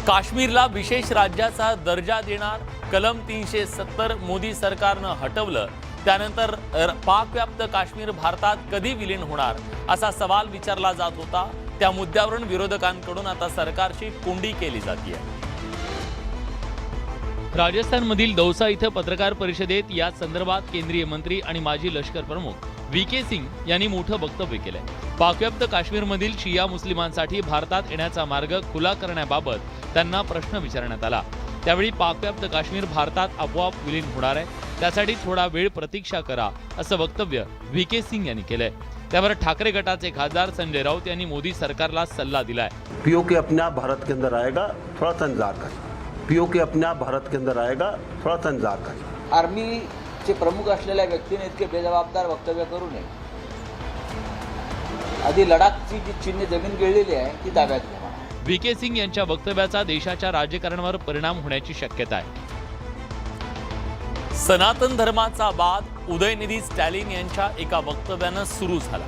काश्मीरला विशेष राज्याचा दर्जा देणार कलम 370 मोदी सरकारनं हटवलं। त्यानंतर पाकव्याप्त काश्मीर भारतात कधी विलीन होणार असा सवाल विचारला जात होता। त्या मुद्द्यावरून विरोधकांकडून आता सरकारची कोंडी केली जाते। राजस्थानमधील दौसा इथं पत्रकार परिषदेत या संदर्भात केंद्रीय मंत्री आणि माजी लष्कर प्रमुख वी.के. सिंग यांनी मोठं वक्तव्य केलंय। पाकव्याप्त काश्मीरमधील शिया मुस्लिमांसाठी भारतात येण्याचा मार्ग खुला करण्याबाबत त्यांना प्रश्न विचारण्यात आला। त्यावेळी पाकव्याप्त काश्मीर भारतात आपोआप विलीन होणार आहे, त्यासाठी थोडा वेळ प्रतीक्षा करा असं वक्तव्य वी.के. सिंग यांनी केलंय। त्यावर ठाकरे गटाचे खासदार संजय राऊत यांनी मोदी सरकारला सल्ला दिलाय। पीओके अपने आप भारत के अंदर आएगा, थोड़ा सा इंतजार करें। पीओके अपने आप भारत के अंदर आएगा, थोड़ा सा इंतजार करें। आर्मीचे प्रमुख असलेल्या व्यक्तीने इतके बेजबाबदार वक्तव्य करू नये। आधी लडाखची जी चीनने जमीन गिळलेली आहे ती ताब्यात घ्या। वी.के. सिंग यांच्या वक्तव्याचा देशाच्या राजकारणावर परिणाम होण्याची शक्यता आहे। सनातन धर्माचा वाद उदयनिधी स्टॅलिन यांच्या एका वक्तव्यानं सुरू झाला।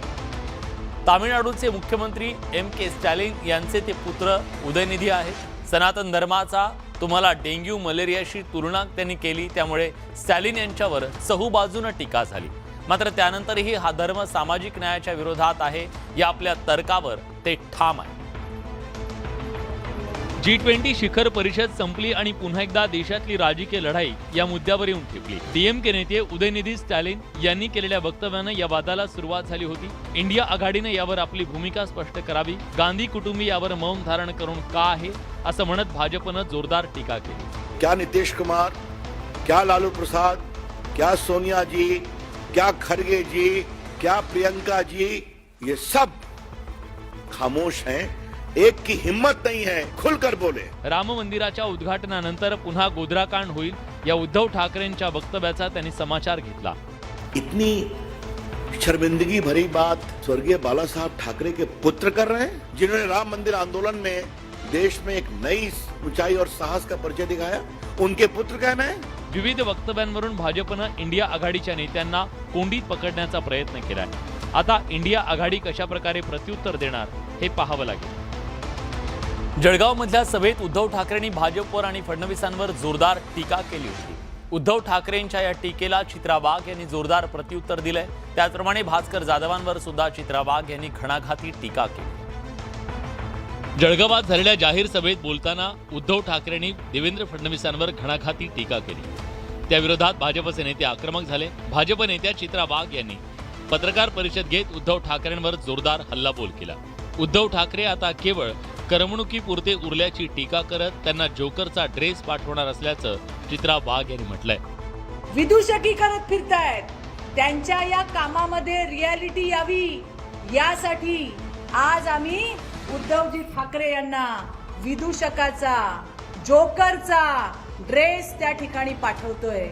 तामिळनाडूचे मुख्यमंत्री एम.के. स्टॅलिन यांचे ते पुत्र उदयनिधी आहेत। सनातन धर्माचा तुम्हाला डेंग्यू मलेरियाशी तुलना त्यांनी केली, त्यामुळे स्टॅलिन यांच्यावर चहूबाजूने टीका झाली। मात्र त्यानंतरही हा धर्म सामाजिक न्यायाच्या विरोधात आहे या आपल्या तर्कावर ते ठाम आहे। G20 शिखर परिषद संपली आणि पुन्हा एकदा देशातली राजकीय लढाई या मुद्द्यावर येऊन ठेपली। डीएमके नेते उदयनिधी स्टॅलिन यांनी केलेल्या वक्तव्यानं या वादाला सुरुवात झाली होती। इंडिया आघाडीने यावर आपली भूमिका स्पष्ट करावी, गांधी कुटुंबी यावर मौन धारण करून का आहे असं म्हणत भाजपनं जोरदार टीका केली। क्या नीतीश कुमार, क्या लालू प्रसाद, क्या सोनिया जी, क्या खरगे जी, क्या प्रियंका जी, ये सब खामोश हैं। एक की हिम्मत नहीं है खुलकर बोले। राम मंदिराच्या उद्घाटनानंतर पुन्हा गोधराकांड होईल या उद्धव ठाकरेंच्या वक्तव्याचा त्यांनी समाचार घेतला। इतनी शर्मिंदगी भरी बात स्वर्गीय बाला साहब ठाकरे के पुत्र कर रहे हैं, जिन्होंने राम मंदिर आंदोलन में देश में एक नई ऊंचाई और साहस का परिचय दिखाया। उनके पुत्र कहना है। विविध वक्तव्यांवरून भाजपनं इंडिया आघाडीच्या नेत्यांना कोंडीत पकडण्याचा प्रयत्न केलाय। आता इंडिया आघाडी कशा प्रकारे प्रत्युत्तर देणार हे पाहावं लागेल। जळगावमधल्या सभेत उद्धव ठाकरेंनी भाजपवर आणि फडणवीसांवर जोरदार टीका केली होती। उद्धव ठाकरेंच्या या टीकेला चित्रा वाघ यांनी जोरदार प्रत्युत्तर दिलंय। त्याचप्रमाणे भास्कर जाधवांवर सुद्धा चित्रा वाघ यांनी घणाघाती टीका केली। जळगावात झालेल्या जाहीर सभेत बोलताना उद्धव ठाकरेंनी देवेंद्र फडणवीसांवर घणाघाती टीका केली। त्याविरोधात भाजपचे नेते आक्रमक झाले। भाजप नेत्या चित्रा वाघ यांनी पत्रकार परिषद घेत उद्धव ठाकरेंवर जोरदार हल्लाबोल केला। उद्धव ठाकरे आता केवळ करमणुकीपुरते उरल्याची टीका करत त्यांना जोकरचा ड्रेस पाठवणार असल्याचं चित्रा वाघ यांनी म्हटलंय। विदूषकी करत फिरतायत, त्यांच्या या कामामध्ये रियालिटी यावी यासाठी आज आम्ही उद्धवजी ठाकरे यांना विदूषकाचा जोकरचा ड्रेस त्या ठिकाणी पाठवतोय।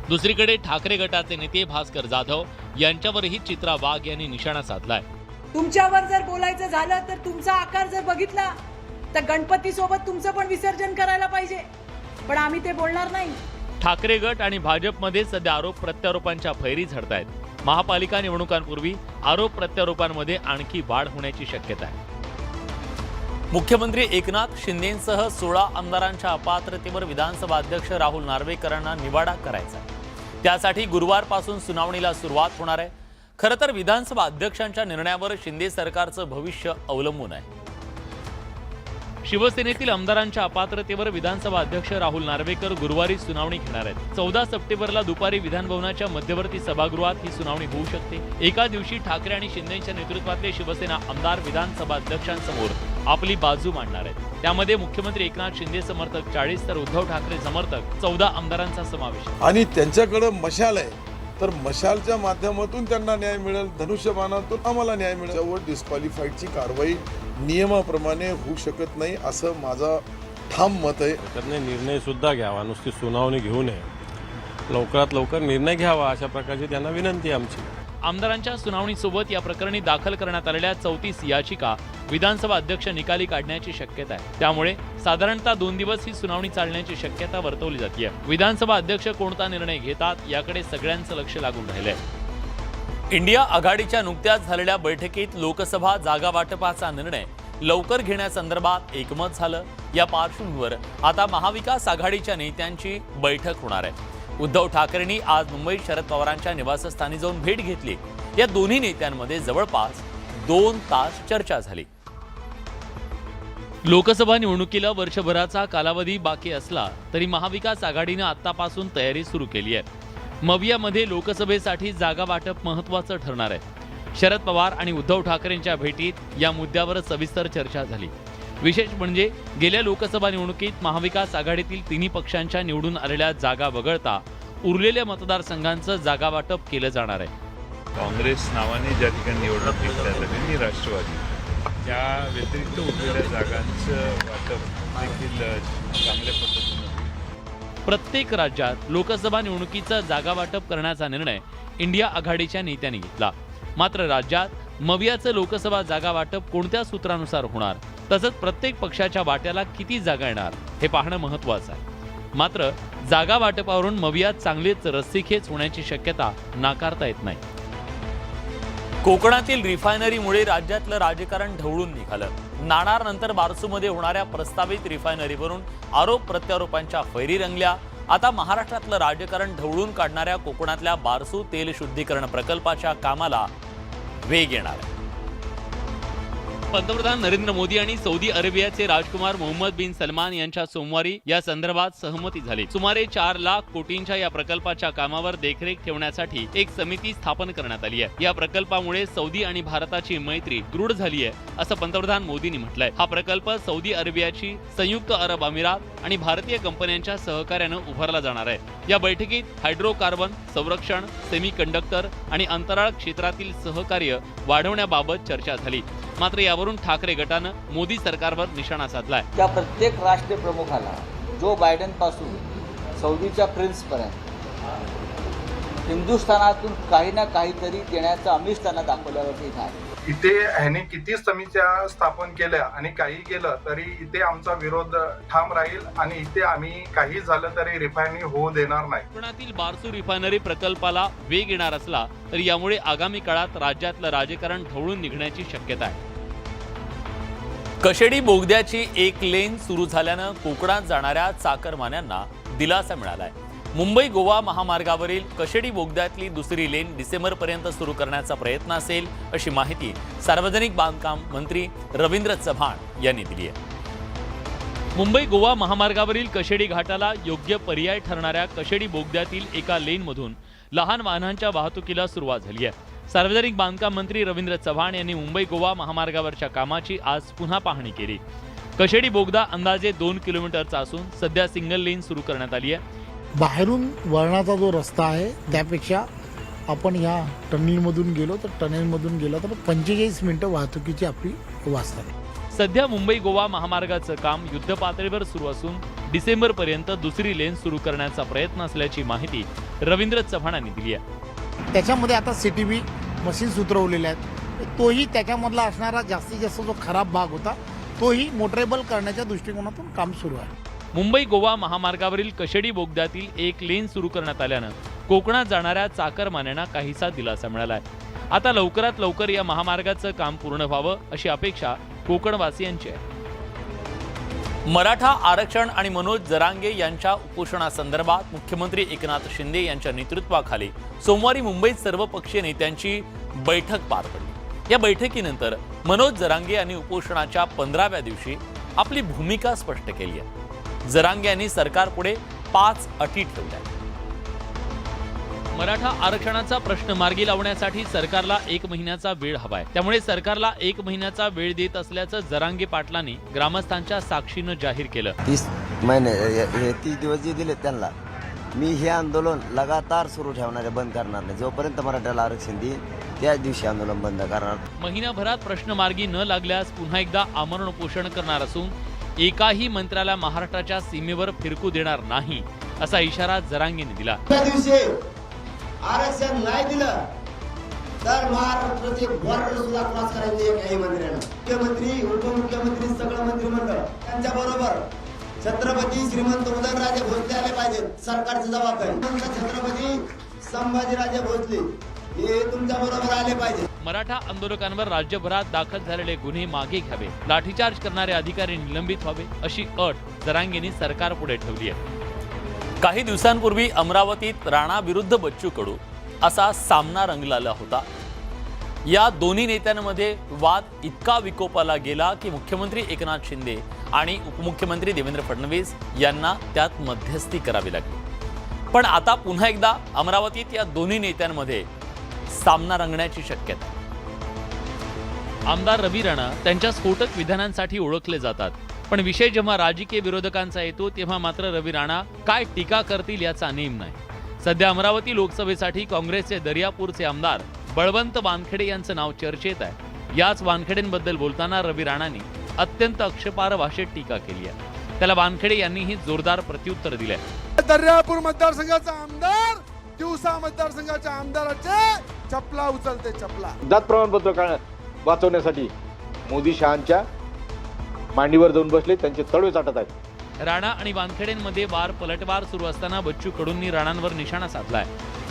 दुसरीकडे ठाकरे गटाचे नेते भास्कर जाधव यांच्यावरही चित्रा वाघ यांनी निशाणा साधलाय। तुमच्यावर जर बोलायचं झालं तर तुमचा आकार जर बघितला तर गणपती सोबत तुमचं पण विसर्जन करायला पाहिजे, पण आम्ही ते बोलणार नाही। ठाकरे गट आणि भाजपमध्ये सध्या आरोप प्रत्यारोपांच्या फैरी झडतायत। महापालिका निवडणुकांपूर्वी आरोप प्रत्यारोपांमध्ये आणखी वाढ होण्याची शक्यता आहे। मुख्यमंत्री एकनाथ शिंदेंसह 16 आमदारांच्या अपात्रतेवर विधानसभा अध्यक्ष राहुल नार्वेकरांना निवाडा करायचा आहे। त्यासाठी गुरुवारपासून सुनावणीला सुरुवात होणार आहे। खरं तर विधानसभा अध्यक्षांच्या निर्णयावर शिंदे सरकारचं भविष्य अवलंबून आहे। शिवसेनेतील आमदारांच्या अपात्रतेवर विधानसभा अध्यक्ष राहुल नार्वेकर गुरुवारी सुनावणी घेणार आहेत। 14 सप्टेंबरला दुपारी विधानभवनाच्या मध्यवर्ती सभागृहात ही सुनावणी होऊ शकते। एका दिवशी ठाकरे आणि शिंदेच्या नेतृत्वातले शिवसेना आमदार विधानसभा अध्यक्षांसमोर आपली बाजू मांडणार आहेत। त्यामध्ये मुख्यमंत्री एकनाथ शिंदे समर्थक 40 तर उद्धव ठाकरे समर्थक 14 आमदारांचा समावेश आहे। आणि त्यांच्याकडे मशाल आहे, तर मशालच्या माध्यमातून त्यांना न्याय मिळेल, धनुष्यबाणातून आम्हाला न्याय मिळेल। त्यावर डिस्क्वालिफाईडची कारवाई नियमाप्रमाणे होऊ शकत नाही असं माझं ठाम मत आहे। सरकारने निर्णय सुद्धा घ्यावा, नुसती सुनावणी घेऊ नये, लवकरात लवकर निर्णय घ्यावा अशा प्रकारची त्यांना विनंती आहे आमची। आमदारांच्या सुनावणीसोबत या प्रकरणी दाखल करण्यात आलेल्या 34 याचिका विधानसभा अध्यक्ष निकाली काढण्याची शक्यता आहे। त्यामुळे साधारणतः 2 दिवस ही सुनावणी चालण्याची शक्यता वर्तवली जाते। विधानसभा अध्यक्ष कोणता निर्णय घेतात याकडे सगळ्यांचं लक्ष लागून राहिलंय। इंडिया आघाडीच्या नुकत्याच झालेल्या बैठकीत लोकसभा जागा वाटपाचा निर्णय लवकर घेण्यासंदर्भात एकमत झालं। या पार्श्वभूमीवर आता महाविकास आघाडीच्या नेत्यांची बैठक होणार आहे. उद्धव ठाकरेंनी आज मुंबईत शरद पवारांच्या निवासस्थानी जाऊन भेट घेतली. या दोन्ही नेत्यांमध्ये जवळपास 2 तास चर्चा झाली. लोकसभा निवडणुकीला वर्षभराचा कालावधी बाकी असला तरी महाविकास आघाडीने आतापासून तयारी सुरू केली आहे. मवियामध्ये लोकसभेसाठी जागा वाटप महत्त्वाचं ठरणार आहे. शरद पवार आणि उद्धव ठाकरेंच्या भेटीत या मुद्द्यावर सविस्तर चर्चा झाली. विशेष म्हणजे गेल्या लोकसभा निवडणुकीत महाविकास आघाडीतील तिन्ही पक्षांच्या निवडून आलेल्या जागा वगळता उरलेल्या मतदारसंघांचं जागा वाटप केलं जाणार आहे. काँग्रेस नावाने ज्या ठिकाणी निवडणूक घेतल्या त्यांनी राष्ट्रवादी त्या व्यतिरिक्त उरलेल्या जागांचं वाटप देखील चांगल्या पद्धतीने होईल. प्रत्येक राज्यात लोकसभा निवडणुकीचं जागा वाटप करण्याचा निर्णय इंडिया आघाडीच्या नेत्यांनी घेतला. मात्र राज्यात मवियाचं लोकसभा जागा वाटप कोणत्या सूत्रानुसार होणार, तसंच प्रत्येक पक्षाच्या वाट्याला किती जागा येणार हे पाहणं महत्त्वाचं आहे. मात्र जागा वाटपावरून मवियात चांगलीच रस्सीखेच होण्याची शक्यता नाकारता येत नाही. कोकणातील रिफायनरीमुळे राज्यातलं राजकारण ढवळून निघालं. नाणारनंतर बारसूमध्ये होणाऱ्या प्रस्तावित रिफायनरीवरून आरोप प्रत्यारोपांच्या फैरी रंगल्या. आता महाराष्ट्रातलं राजकारण ढवळून काढणाऱ्या कोकणातल्या बारसू तेल शुद्धीकरण प्रकल्पाच्या कामाला वेग येणार आहे. पंतप्रधान नरेंद्र मोदी आणि सौदी अरेबियाचे राजकुमार मोहम्मद बिन सलमान यांच्या सोमवारी या संदर्भात सहमती झाली. सुमारे 4 लाख कोटींच्या या प्रकल्पाच्या कामावर देखरेख ठेवण्यासाठी एक समिती स्थापन करण्यात आली आहे. या प्रकल्पामुळे सौदी आणि भारताची मैत्री दृढ झाली आहे असं पंतप्रधान मोदींनी म्हटलंय. हा प्रकल्प सौदी अरेबियाची, संयुक्त अरब अमिरात आणि भारतीय कंपन्यांच्या सहकार्यानं उभारला जाणार आहे. या बैठकीत हायड्रोकार्बन, संरक्षण, सेमीकंडक्टर आणि अंतराळ क्षेत्रातील सहकार्य वाढवण्याबाबत चर्चा झाली. मात्र यावरून ठाकरे गटानं मोदी सरकारवर निशाणा साधलाय. त्या प्रत्येक राष्ट्रप्रमुखाला जो बायडन पासून सौदीच्या प्रिन्सपर्यंत हिंदुस्थानातून काही ना काहीतरी देण्याचं आमिष त्यांना दाखवल्यावरती आहे. इथे ह्याने किती समित्या स्थापन केल्या आणि काही केलं तरी इथे आमचा विरोध ठाम राहील आणि इथे आम्ही काही झालं तरी रिफायनरी होऊ देणार नाही. कोकणातील बारसू रिफायनरी प्रकल्पाला वेग येणार असला तरी यामुळे आगामी काळात राज्यातलं राजकारण ढवळून निघण्याची शक्यता आहे. कशेडी बोगद्याची एक लेन सुरू झाल्यानं कोकणात जाणाऱ्या चाकरमान्यांना दिलासा मिळालाय. मुंबई गोवा महामार्गावरील कशेडी बोगद्यातली दुसरी लेन डिसेंबरपर्यंत सुरू करण्याचा प्रयत्न असेल अशी माहिती सार्वजनिक बांधकाम मंत्री रवींद्र चव्हाण यांनी दिली आहे. मुंबई गोवा महामार्गावरील कशेडी घाटाला योग्य पर्याय ठरणाऱ्या कशेडी बोगद्यातील एका लेनमधून लहान वाहनांच्या वाहतुकीला सुरुवात झाली आहे. सार्वजनिक बांधकाम मंत्री रवींद्र चव्हाण यांनी मुंबई गोवा महामार्गावरच्या कामाची आज पुन्हा पाहणी केली. कशेडी बोगदा अंदाजे 2 किलोमीटरचा असून सध्या सिंगल लेन सुरू करण्यात आली आहे. बाहेरून वळणाचा जो रस्ता आहे त्यापेक्षा आपण या टनेलमधून गेलो तर टनेलमधून गेलो तर 45 मिनिटं वाहतुकीची आपली वाचतात. सध्या मुंबई गोवा महामार्गाचं काम युद्धपातळीवर सुरू असून डिसेंबरपर्यंत दुसरी लेन सुरू करण्याचा प्रयत्न असल्याची माहिती रवींद्र चव्हाण यांनी दिली आहे. त्याच्यामध्ये आता CTB मशीन्स उतरवलेल्या आहेत. तोही त्याच्यामधला असणारा जास्तीत जास्त जो खराब भाग होता तोही मोटरेबल करण्याच्या दृष्टिकोनातून काम सुरू आहे. मुंबई गोवा महामार्गावरील कशेडी बोगद्यातील एक लेन सुरू करण्यात आल्यानं कोकणात जाणाऱ्या चाकरमान्यांना काहीसा दिलासा मिळाला आहे. आता लवकरात लवकर या महामार्गाचं काम पूर्ण व्हावं अशी अपेक्षा कोकणवासियांची आहे. मराठा आरक्षण आणि मनोज जरांगे यांच्या उपोषणासंदर्भात मुख्यमंत्री एकनाथ शिंदे यांच्या नेतृत्वाखाली सोमवारी मुंबईत सर्वपक्षीय नेत्यांची बैठक पार पडली. या बैठकीनंतर मनोज जरांगे यांनी उपोषणाच्या 15व्या दिवशी आपली भूमिका स्पष्ट केली आहे. जरांगे यांनी सरकारपुढे 5 अटी ठेवल्या. मराठा आरक्षणाचा प्रश्न मार्गी लावण्यासाठी सरकारला 1 महिन्याचा वेळ हवाय. त्यामुळे सरकारला 1 महिन्याचा वेळ देत असल्याचं जरांगे पाटलांनी ग्रामस्थांच्या साक्षीनं जाहीर केलं. 30 दिवस जे दिले त्यांना मी हे आंदोलन लगातार सुरू ठेवणार आहे, बंद करणार नाही. जोपर्यंत मराठ्याला आरक्षण देईल त्याच दिवशी आंदोलन बंद करणार. महिनाभरात प्रश्न मार्गी न लागल्यास पुन्हा एकदा आमरण उपोषण करणार असून एकाही मंत्र्याला महाराष्ट्राच्या सीमेवर फिरकू देणार नाही असा इशारा जरांगेंनी दिला. त्या दिवशी आरक्षण नाही दिलं तर महाराष्ट्राचे बॉर्डर सुद्धा क्रॉस करायचे काही मंत्र्यांना. मुख्यमंत्री, उपमुख्यमंत्री, सगळं मंत्रिमंडळ त्यांच्या बरोबर छत्रपती श्रीमंत उदयनराजे भोसले आले पाहिजेत. सरकारची जबाबदारी छत्रपती संभाजीराजे भोसले हे तुमच्या बरोबर आले पाहिजे. मराठा आंदोलकांवर राज्यभरात दाखल झालेले गुन्हे मागे घ्यावे, लाठीचार्ज करणारे अधिकारी निलंबित व्हावे अशी अट जरांगेंनी सरकारपुढे ठेवली आहे. काही दिवसांपूर्वी अमरावतीत राणा विरुद्ध बच्चू कडू असा सामना रंगलेला होता. या दोन्ही नेत्यांमध्ये वाद इतका विकोपाला गेला की मुख्यमंत्री एकनाथ शिंदे आणि उपमुख्यमंत्री देवेंद्र फडणवीस यांना त्यात मध्यस्थी करावी लागली. पण आता पुन्हा एकदा अमरावतीत या दोन्ही नेत्यांमध्ये सामना रंगण्याची शक्यता. आमदार रवी राणा त्यांच्या स्फोटक विधानांसाठी ओळखले जातात, पण विषय जेव्हा राजकीय विरोधकांचा येतो तेव्हा मात्र रवी राणा काय टीका करतील याचा नेम नाही. सध्या अमरावती लोकसभेसाठी काँग्रेसचे दर्यापूरचे आमदार बळवंत वानखेडे यांचं नाव चर्चेत आहे. याच वानखेडेंबद्दल बोलताना रवी राणांनी अत्यंत आक्षेपार्ह भाषेत टीका केली आहे. त्याला वानखेडे यांनीही जोरदार प्रत्युत्तर दिले. दर्यापूर मतदारसंघाचा आमदार दिवसा मतदारसंघाच्या आमदाराचे चपला उचलते चपला. जात प्रमाणपत्र वाचवण्यासाठी मोदी शहांच्या मांडीवर जाऊन बसले, त्यांचे तळवे चाटत आहेत. राणा आणि वानखेडेंमध्ये वार पलटवार सुरू असताना बच्चू कडूंनी राणांवर निशाणा साधलाय.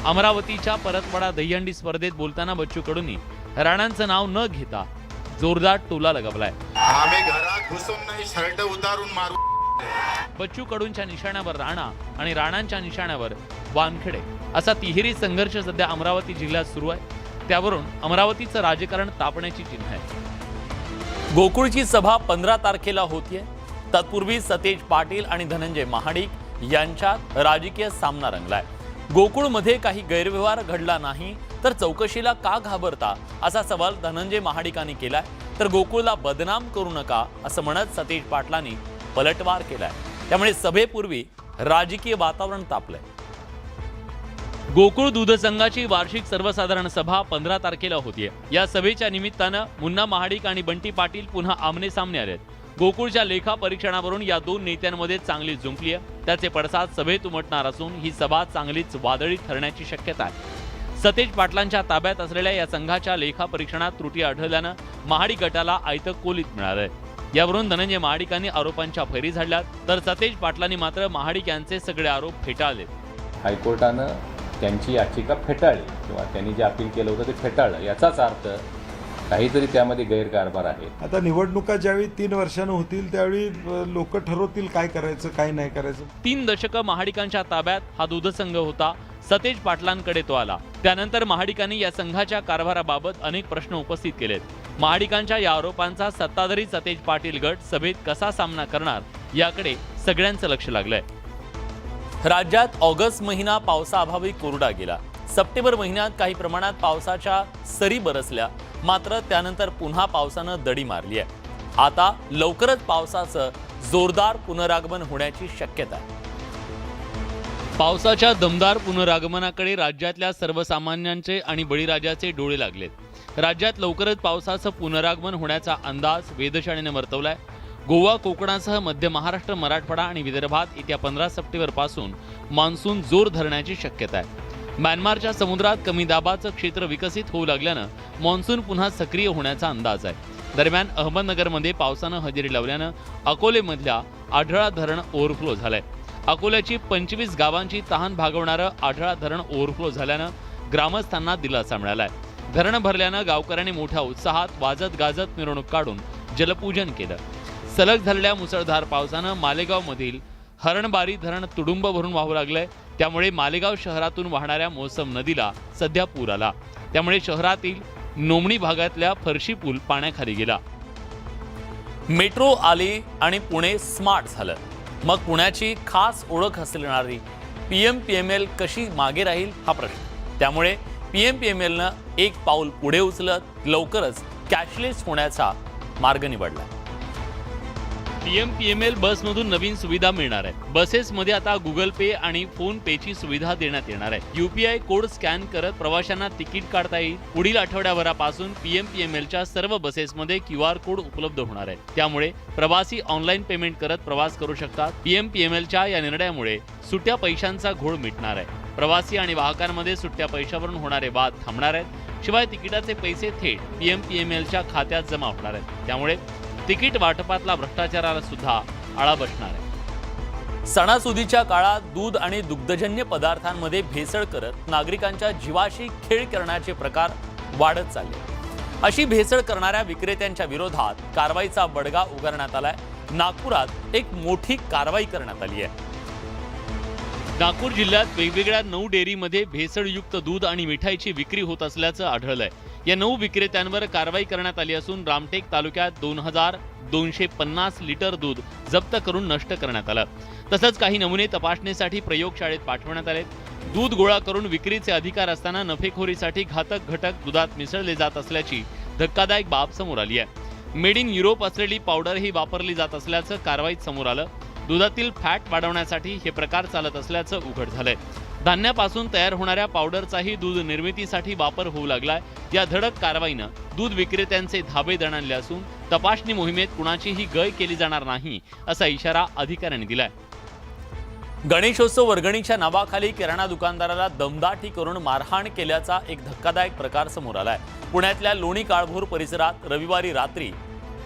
अमरावतीच्या परतवाडा दहीहंडी स्पर्धेत बोलताना बच्चू कडूंनी राणांचं नाव न घेता जोरदार टोला लगावलाय. आम्ही घरात घुसून नाही, शर्ट उतारून मारू. बच्चू कडूंच्या निशाण्यावर राणा आणि राणांच्या निशाण्यावर वानखेडे असा तिहेरी संघर्ष सध्या अमरावती जिल्ह्यात सुरू आहे. त्यावरून अमरावतीचं राजकारण तापण्याची चिन्ह आहे. गोकुळची सभा 15 तारखेला होतीये. तत्पूर्वी सतेज पाटील आणि धनंजय महाडिक यांच्यात राजकीय सामना रंगलाय. गोकुळमध्ये काही गैरव्यवहार घडला नाही तर चौकशीला का घाबरता असा सवाल धनंजय महाडिकांनी केलाय. तर गोकुळला बदनाम करू नका असं म्हणत सतेज पाटलांनी पलटवार केलाय. त्यामुळे सभेपूर्वी राजकीय वातावरण तापलंय. गोकुळ दूध संघाची वार्षिक सर्वसाधारण सभा 15 तारखेला होतीये. या सभेच्या निमित्तानं मुन्ना महाडिक आणि बंटी पाटील पुन्हा आमने सामने आलेत. गोकुळच्या लेखा परीक्षणावरून या दोन नेत्यांमध्ये चांगली जुंपली आहे. त्याचे पडसाद सभेत उमटणार असून ही सभा चांगलीच वादळी ठरण्याची शक्यता आहे. सतेज पाटलांच्या ताब्यात असलेल्या या संघाच्या लेखा परीक्षणात त्रुटी आढळल्यानं महाडिक गटाला आयतं कोलीत मिळालंय. यावरून धनंजय महाडिकांनी आरोपांच्या फैरी झाडल्यात, तर सतेज पाटलांनी मात्र महाडिक यांचे सगळे आरोप फेटाळले. हायकोर्टानं त्यांची याचिका फेटाळली किंवा त्यांनी जे अपील केलं होतं ते फेटाळलं. याचाच अर्थ काहीतरी त्यामध्ये गैरकारभार आहे. आता निवडणुका ज्यावेळी 3 वर्षानं होतील त्यावेळी लोक ठरवतील काय करायचं काय नाही करायचं. 3 दशकं महाडिकांच्या ताब्यात हा दूध संघ होता. सतेज पाटलांकडे तो आला. त्यानंतर महाडिकांनी या संघाच्या कारभाराबाबत अनेक प्रश्न उपस्थित केलेत. महाडिकांच्या या आरोपांचा सत्ताधारी सतेज पाटील गट सभेत कसा सामना करणार याकडे सगळ्यांचं लक्ष लागलंय. राज्यात ऑगस्ट महिना पावसाअभावी कोरडा गेला. सप्टेंबर महिन्यात काही प्रमाणात पावसाच्या सरी बरसल्या, मात्र त्यानंतर पुन्हा पावसानं दडी मारली आहे. आता लवकरच पावसाचं जोरदार पुनरागमन होण्याची शक्यता आहे. पावसाच्या दमदार पुनरागमनाकडे राज्यातल्या सर्वसामान्यांचे आणि बळीराजाचे डोळे लागलेत. राज्यात लवकरच पावसाचं पुनरागमन होण्याचा अंदाज वेधशाळेने वर्तवलाय. गोवा, कोकणासह मध्य महाराष्ट्र, मराठवाडा आणि विदर्भात येत्या 15 सप्टेंबरपासून मान्सून जोर धरण्याची शक्यता आहे. म्यानमारच्या समुद्रात कमी दाबाचं क्षेत्र विकसित होऊ लागल्यानं मान्सून पुन्हा सक्रिय होण्याचा अंदाज आहे. दरम्यान अहमदनगरमध्ये पावसानं हजेरी लावल्यानं अकोलेमधल्या आढळा धरण ओव्हरफ्लो झालंय. अकोल्याची 25 गावांची तहान भागवणारं आढळा धरण ओव्हरफ्लो झाल्यानं ग्रामस्थांना दिलासा मिळालाय. धरण भरल्यानं गावकऱ्यांनी मोठ्या उत्साहात वाजत गाजत मिरवणूक काढून जलपूजन केलं. सलग झालेल्या मुसळधार पावसानं मालेगावमधील हरणबारी धरण तुडुंब भरून वाहू लागलंय. त्यामुळे मालेगाव शहरातून वाहणाऱ्या मोसम नदीला सध्या पूर आला. त्यामुळे शहरातील नोमणी भागातल्या फरशी पूल पाण्याखाली गेला. मेट्रो आली आणि पुणे स्मार्ट झालं. मग पुण्याची खास ओळख असणारी PMPML कशी मागे राहील हा प्रश्न. त्यामुळे PMPMLनं एक पाऊल पुढे उचलत लवकरच कॅशलेस होण्याचा मार्ग निवडला. PMPML बसमधून नवीन सुविधा मिळणार आहे. बसेसमध्ये आता गुगल पे आणि फोन पेची सुविधा देण्यात येणार आहे. UPI कोड स्कॅन करत प्रवाशांना तिकीट काढता येईल. पुढील आठवड्याभरापासून PMPMLच्या सर्व बसेसमध्ये QR कोड उपलब्ध होणार आहे. त्यामुळे प्रवासी ऑनलाईन पेमेंट करत प्रवास करू शकतात. PMPMLच्या या निर्णयामुळे सुट्ट्या पैशांचा घोळ मिटणार आहे. प्रवासी आणि वाहकांमध्ये सुट्ट्या पैशावरून होणारे वाद थांबणार आहेत. शिवाय तिकिटाचे पैसे थेट PMPMLच्या खात्यात जमा होणार आहेत. त्यामुळे तिकीट वाटपातला भ्रष्टाचाराला सुद्धा आळा बसणार आहे. सणासुदीच्या काळात दूध आणि दुग्धजन्य पदार्थांमध्ये भेसळ करत नागरिकांच्या जीवाशी खेळ करण्याचे प्रकार वाढत चालले. अशी भेसळ करणाऱ्या विक्रेत्यांच्या विरोधात कारवाईचा बडगा उगारण्यात आलाय. नागपुरात एक मोठी कारवाई करण्यात आली आहे. नागपूर जिल्ह्यात वेगवेगळ्या 9 डेअरीमध्ये भेसळयुक्त दूध आणि मिठाईची विक्री होत असल्याचं आढळलंय. या 9 विक्रेत्यांवर कारवाई करण्यात आली असून रामटेक तालुक्यात 2250 लिटर दूध जप्त करून नष्ट करण्यात आलं. तसंच काही नमुने तपासणीसाठी प्रयोगशाळेत पाठवण्यात आले. दूध गोळा करून विक्रीचे अधिकार असताना नफेखोरीसाठी घातक घटक दुधात मिसळले जात असल्याची धक्कादायक बाब समोर आली आहे. मेड इन युरोप असलेली पावडरही वापरली जात असल्याचं कारवाईत समोर आलं. दुधातील फॅट वाढवण्यासाठी हे प्रकार चालत असल्याचं उघड झालंय. धान्यापासून तयार होणाऱ्या पावडरचाही दूध निर्मितीसाठी वापर होऊ लागलाय. या धडक कारवाईनं दूध विक्रेत्यांचे धाबे दणाणले असून तपासणी मोहिमेत कुणाचीही गय केली जाणार नाही असा इशारा अधिकाऱ्यांनी दिलाय. गणेशोत्सव वर्गणीच्या नावाखाली किराणा दुकानदाराला दमदाटी करून मारहाण केल्याचा एक धक्कादायक प्रकार समोर आलाय. पुण्यातल्या लोणी काळभोर परिसरात रविवारी रात्री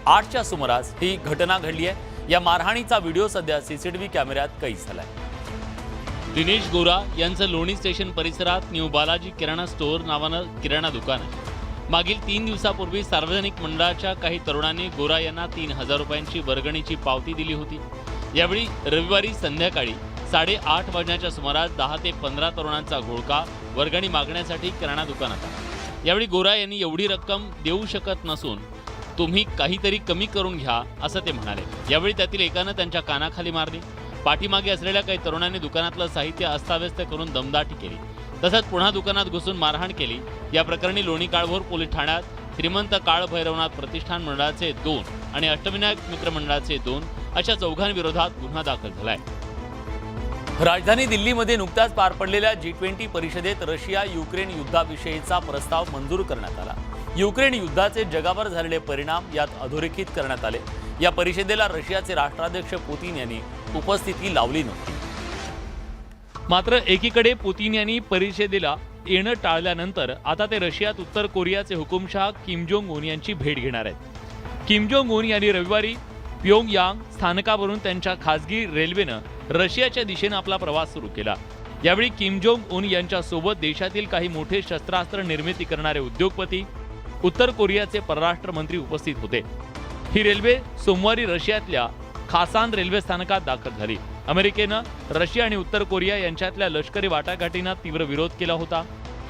8च्या सुमारास ही घटना घडली आहे. या मारहाणीचा व्हिडिओ सध्या सीसीटीव्ही कॅमेऱ्यात कैद झालाय. दिनेश गोरा यांचं लोणी स्टेशन परिसरात न्यू बालाजी किराणा स्टोअर नावानं किराणा दुकान आहे. मागील 3 दिवसापूर्वी सार्वजनिक मंडळाच्या काही तरुणांनी गोरा यांना 3000 रुपयांची वर्गणीची पावती दिली होती. यावेळी रविवारी संध्याकाळी 8:30 वाजण्याच्या सुमारास 10 ते 15 तरुणांचा घोळका वर्गणी मागण्यासाठी किराणा दुकानात आला. यावेळी गोरा यांनी एवढी रक्कम देऊ शकत नसून तुम्ही काहीतरी कमी करून घ्या असं ते म्हणाले. यावेळी त्यातील एकानं त्यांच्या कानाखाली मारली. पाठीमागे असलेल्या काही तरुणांनी दुकानातलं साहित्य अस्ताव्यस्त करून दमदाटी केली. तसंच पुन्हा दुकानात घुसून मारहाण केली. या प्रकरणी लोणी काळभोर पोलीस ठाण्यात श्रीमंत काळ भैरवनाथ प्रतिष्ठान मंडळाचे 2 आणि अष्टविनायक मित्र मंडळाचे 2 अशा चौघांविरोधात गुन्हा दाखल झालाय. राजधानी दिल्लीमध्ये नुकत्याच पार पडलेल्या G20 परिषदेत रशिया युक्रेन युद्धाविषयीचा प्रस्ताव मंजूर करण्यात आला. युक्रेन युद्धाचे जगावर झालेले परिणाम यात अधोरेखित करण्यात आले. या परिषदेला रशियाचे राष्ट्राध्यक्ष पुतीन यांनी उपस्थिती लावली नव्हती. मात्र एकीकडे पुतीन यांनी परिषदेला येणं टाळल्यानंतर आता ते रशियात उत्तर कोरियाचे हुकुमशहा किम जोंग उन यांची भेट घेणार आहेत. किम जोंग उन यांनी रविवारी प्योंगयांग स्थानकावरून त्यांच्या खासगी रेल्वेनं रशियाच्या दिशेनं आपला प्रवास सुरू केला. यावेळी किम जोंग उन यांच्यासोबत देशातील काही मोठे शस्त्रास्त्र निर्मिती करणारे उद्योगपती, उत्तर कोरियाचे परराष्ट्र मंत्री उपस्थित होते. ही रेल्वे सोमवारी रशियातल्या खासान रेल्वे स्थानकात दाखल झाली. अमेरिकेनं रशिया आणि उत्तर कोरिया यांच्यातल्या लष्करी वाटाघाटींना तीव्र विरोध केला होता.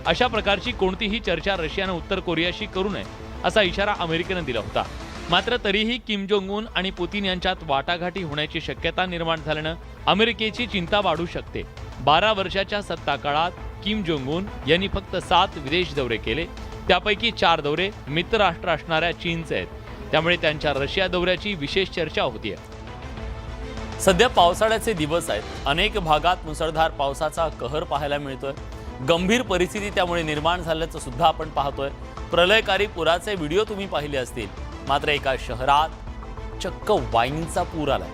अशा प्रकारची कोणतीही चर्चा रशियानं उत्तर कोरियाशी करू नये असा इशारा अमेरिकेनं दिला होता. मात्र तरीही किम जोंग उन आणि पुतीन यांच्यात वाटाघाटी होण्याची शक्यता निर्माण झाल्यानं अमेरिकेची चिंता वाढू शकते. 12 वर्षाच्या सत्ता काळात किम जोंग उन यांनी फक्त 7 विदेश दौरे केले. त्यापैकी 4 दौरे मित्र राष्ट्र असणाऱ्या चीनचे आहेत. त्यामुळे त्यांच्या रशिया दौऱ्याची विशेष चर्चा होतीये. सध्या पावसाळ्याचे दिवस आहेत. अनेक भागात मुसळधार पावसाचा कहर पाहायला मिळतोय. गंभीर परिस्थिती त्यामुळे निर्माण झाल्याचं सुद्धा आपण पाहतोय. प्रलयकारी पुराचे व्हिडिओ तुम्ही पाहिले असतील. मात्र एका शहरात चक्क वाईनचा पूर आलाय.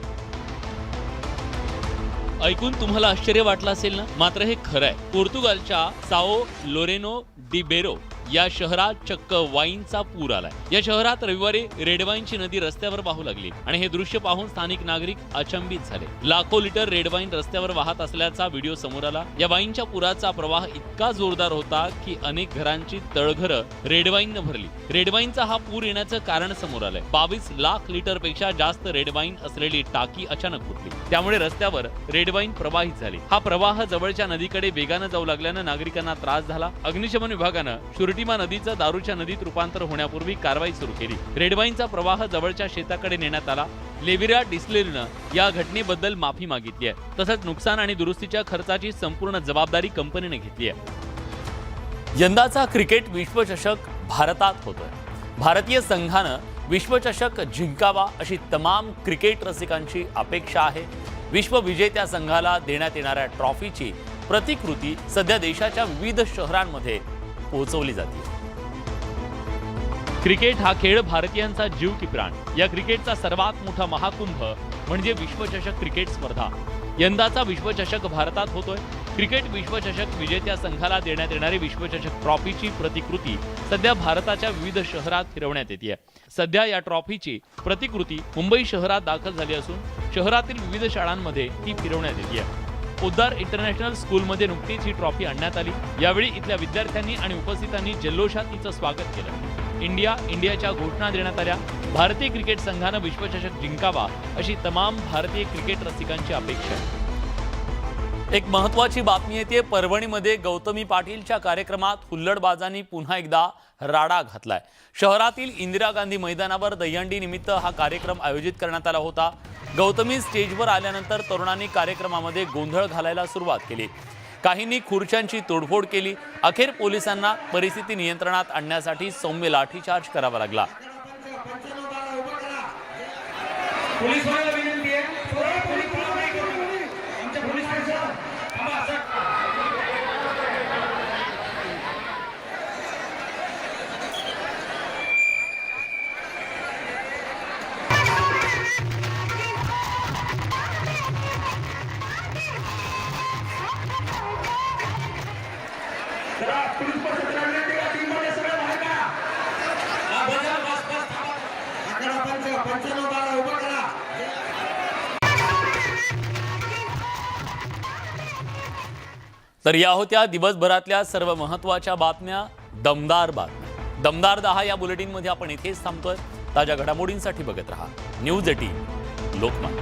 ऐकून तुम्हाला आश्चर्य वाटलं असेल ना, मात्र हे खरं आहे. पोर्तुगालच्या साओ लोरेनो डी बेरो या शहरात चक्क वाईनचा पूर आलाय. या शहरात रविवारी रेड वाईनची नदी रस्त्यावर वाहू लागली आणि हे दृश्य पाहून स्थानिक नागरिक अचंबित झाले. लाखो लिटर रेड वाईन रस्त्यावर वाहत असल्याचा व्हिडिओ समोर आला. या वाईनच्या पुराचा प्रवाह इतका जोरदार होता की अनेक घरांची तळघरं रेड वाईननं भरली. रेड वाईनचा हा पूर येण्याचं कारण समोर आलंय. 22 लाख लिटर पेक्षा जास्त रेड वाईन असलेली टाकी अचानक फुटली. त्यामुळे रस्त्यावर रेड वाईन प्रवाहित झाली. हा प्रवाह जवळच्या नदीकडे वेगानं जाऊ लागल्यानं नागरिकांना त्रास झाला. अग्निशमन विभागानं शुर्टिमा नदीचं दारूच्या नदीत रूपांतर होण्यापूर्वी कारवाई सुरू केली. रेड वाईनचा प्रवाह जवळच्या शेताकडे नेण्यात आला. लेविरा डिस्टिलरीनं या घटनेबद्दल माफी मागितली आहे. तसंच नुकसान आणि दुरुस्तीच्या खर्चाची संपूर्ण जबाबदारी कंपनीने घेतली आहे. यंदाचा क्रिकेट विश्वचषक भारतात होतोय. भारतीय संघानं विश्वचषक जिंकावा अशी तमाम क्रिकेट रसिकांची अपेक्षा आहे. विश्वविजेत्या संघाला देण्यात येणाऱ्या ट्रॉफीची प्रतिकृती सध्या देशाच्या विविध शहरांमध्ये पोहोचवली जाते. क्रिकेट हा खेळ भारतीयांचा जीव की प्राण. या क्रिकेटचा सर्वात मोठा महाकुंभ म्हणजे विश्वचषक क्रिकेट स्पर्धा. यंदाचा विश्वचषक भारतात होतोय. क्रिकेट विश्वचषक विजेत्या संघाला देण्यात येणारी विश्वचषक ट्रॉफीची प्रतिकृती सध्या भारताच्या विविध शहरात फिरवण्यात येते. सध्या या ट्रॉफीची प्रतिकृती मुंबई शहरात दाखल झाली असून शहरातील विविध शाळांमध्ये ती फिरवण्यात येते. पोद्दार इंटरनॅशनल स्कूलमध्ये नुकतीच ही ट्रॉफी आणण्यात आली. यावेळी इथल्या विद्यार्थ्यांनी आणि उपस्थितांनी जल्लोषात तिचं स्वागत केलं. इंडियाच्या घोषणा देण्यात आल्या. भारतीय क्रिकेट संघानं विश्वचषक जिंकावा अशी तमाम भारतीय क्रिकेट रसिकांची अपेक्षा आहे. एक महत्त्वाची बातमी येते. परभणीमध्ये गौतमी पाटीलच्या कार्यक्रमात हुल्लडबाजांनी पुन्हा एकदा राडा घातलाय. शहरातील इंदिरा गांधी मैदानावर दहीहंडी निमित्त हा कार्यक्रम आयोजित करण्यात आला होता. गौतमी स्टेजवर आल्यानंतर तरुणांनी कार्यक्रमामध्ये गोंधळ घालायला सुरुवात केली. काहींनी खुर्च्यांची तोडफोड केली. अखेर पोलिसांना परिस्थिती नियंत्रणात आणण्यासाठी सौम्य लाठीचार्ज करावा लागला. तर या होत्या दिवसभरातल्या सर्व महत्त्वाच्या बातम्या. दमदार 10 या बुलेटिनमध्ये आपण इथेच थांबतोय. ताज्या घडामोडींसाठी बघत रहा न्यूज 18 लोकमत.